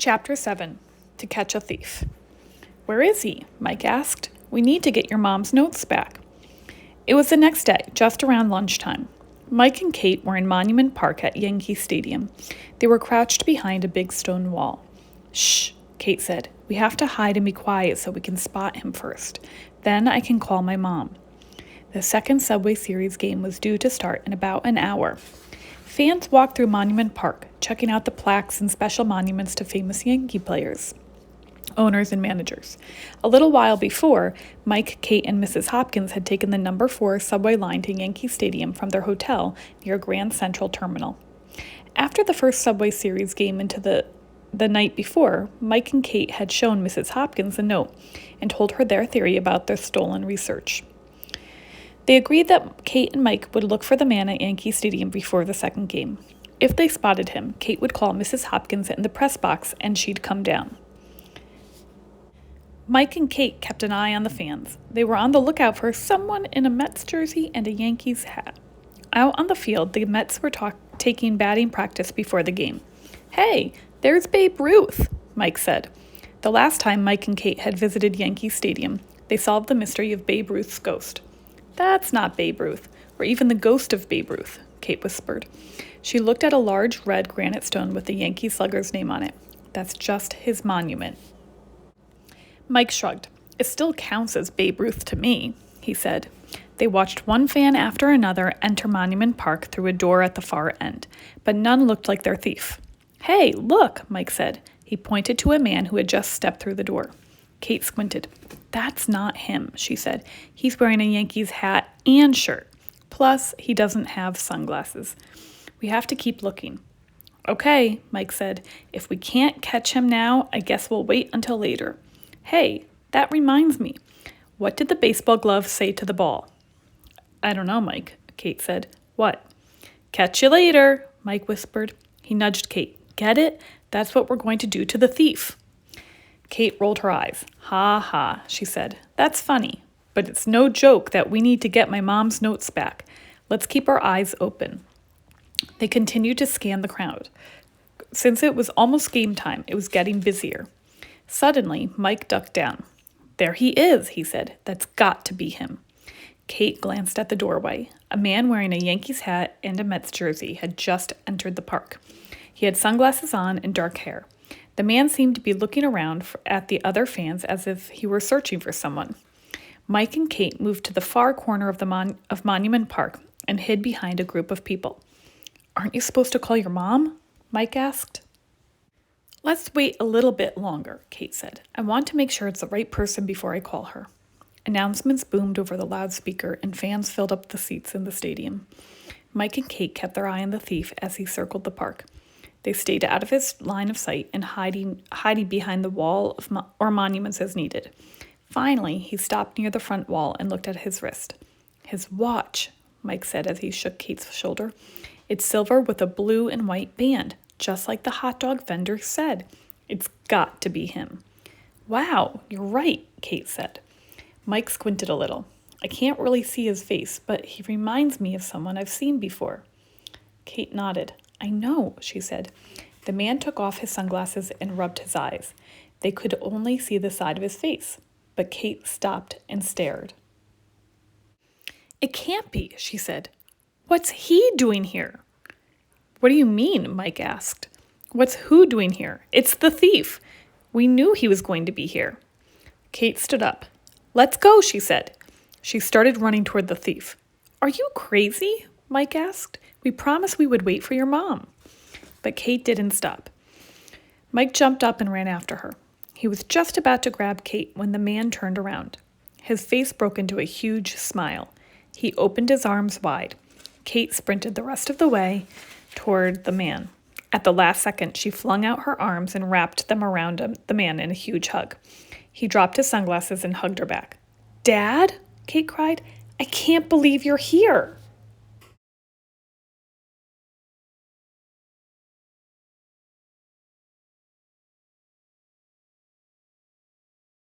Chapter 7 To Catch a Thief. "Where is he?" Mike asked. "We need to get your mom's notes back." It was the next day, just around lunchtime. Mike and Kate were in Monument Park at Yankee Stadium. They were crouched behind a big stone wall. "Shh," Kate said. "We have to hide and be quiet so we can spot him first. Then I can call my mom." The second Subway Series game was due to start in about an hour. Fans walked through Monument Park, checking out the plaques and special monuments to famous Yankee players, owners, and managers. A little while before, Mike, Kate, and Mrs. Hopkins had taken the number 4 subway line to Yankee Stadium from their hotel near Grand Central Terminal. After the first Subway Series game into the night before, Mike and Kate had shown Mrs. Hopkins a note and told her their theory about the stolen research. They agreed that Kate and Mike would look for the man at Yankee Stadium before the second game. If they spotted him, Kate would call Mrs. Hopkins in the press box and she'd come down. Mike and Kate kept an eye on the fans. They were on the lookout for someone in a Mets jersey and a Yankees hat. Out on the field, the Mets were taking batting practice before the game. "Hey, there's Babe Ruth," Mike said. The last time Mike and Kate had visited Yankee Stadium, they solved the mystery of Babe Ruth's ghost. "That's not Babe Ruth, or even the ghost of Babe Ruth," Kate whispered. She looked at a large red granite stone with the Yankee slugger's name on it. "That's just his monument." Mike shrugged. "It still counts as Babe Ruth to me," he said. They watched one fan after another enter Monument Park through a door at the far end, but none looked like their thief. "Hey, look," Mike said. He pointed to a man who had just stepped through the door. Kate squinted. "That's not him," she said. "He's wearing a Yankees hat and shirt. Plus, he doesn't have sunglasses. We have to keep looking." "Okay," Mike said. "If we can't catch him now, I guess we'll wait until later. Hey, that reminds me. What did the baseball glove say to the ball?" "I don't know, Mike," Kate said. "What?" "Catch you later," Mike whispered. He nudged Kate. "Get it? That's what we're going to do to the thief." Kate rolled her eyes. "Ha ha," she said. "That's funny, but it's no joke that we need to get my mom's notes back. Let's keep our eyes open." They continued to scan the crowd. Since it was almost game time, it was getting busier. Suddenly, Mike ducked down. "There he is," he said. "That's got to be him." Kate glanced at the doorway. A man wearing a Yankees hat and a Mets jersey had just entered the park. He had sunglasses on and dark hair. The man seemed to be looking around at the other fans as if he were searching for someone. Mike and Kate moved to the far corner of Monument Park and hid behind a group of people. "Aren't you supposed to call your mom?" Mike asked. "Let's wait a little bit longer," Kate said. "I want to make sure it's the right person before I call her." Announcements boomed over the loudspeaker and fans filled up the seats in the stadium. Mike and Kate kept their eye on the thief as he circled the park. They stayed out of his line of sight and hiding behind the wall or monuments as needed. Finally, he stopped near the front wall and looked at his wrist. "His watch," Mike said as he shook Kate's shoulder. "It's silver with a blue and white band, just like the hot dog vendor said. It's got to be him." "Wow, you're right," Kate said. Mike squinted a little. "I can't really see his face, but he reminds me of someone I've seen before." Kate nodded. "I know," she said. The man took off his sunglasses and rubbed his eyes. They could only see the side of his face, but Kate stopped and stared. "It can't be," she said. "What's he doing here?" "What do you mean?" Mike asked. "What's who doing here? It's the thief. We knew he was going to be here." Kate stood up. "Let's go," she said. She started running toward the thief. "Are you crazy?" Mike asked. "We promised we would wait for your mom." But Kate didn't stop. Mike jumped up and ran after her. He was just about to grab Kate when the man turned around. His face broke into a huge smile. He opened his arms wide. Kate sprinted the rest of the way toward the man. At the last second, she flung out her arms and wrapped them around the man in a huge hug. He dropped his sunglasses and hugged her back. "Dad?" Kate cried. "I can't believe you're here."